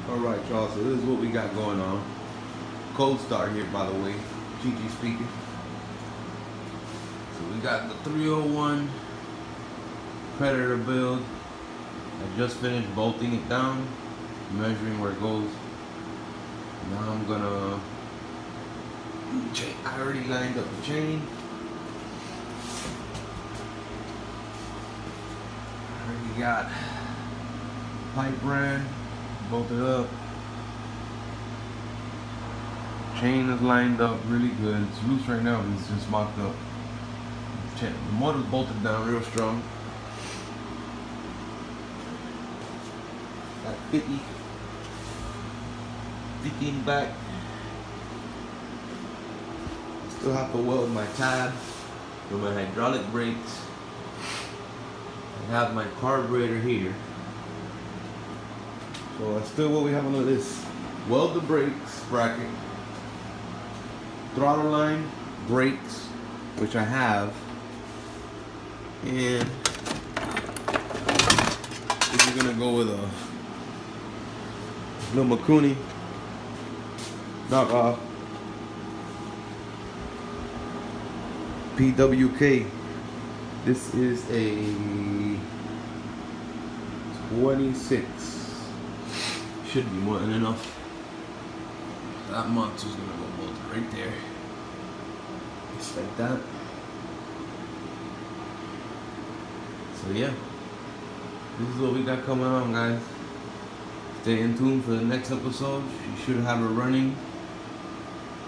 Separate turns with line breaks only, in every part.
Alright y'all, so this is what we got going on. Cold start here, by the way. Gigi speaking. So we got the 301 Predator build. I just finished bolting it down, measuring where it goes. Now I'm gonna chain. I already lined up the chain. I already got pipe ran, bolted up. Chain is lined up really good. It's loose right now, but it's just mocked up. The motor's bolted down real strong. Got 50 in back. Still have to weld my tab with my hydraulic brakes. I have my carburetor here. So that's still what we have on this. Weld the brakes bracket, throttle line, brakes, which I have, and this is gonna go with a little Makuni knockoff PWK. This is a 26. Should be more than enough. That monster's gonna go bolt right there. Just like that. So yeah, this is what we got coming on, guys. Stay in tune for the next episode. You should have it running.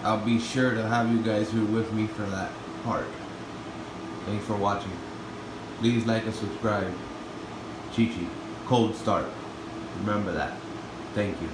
I'll be sure to have you guys here with me for that part. Thanks for watching. Please like and subscribe. Chi-Chi, cold start. Remember that. Thank you.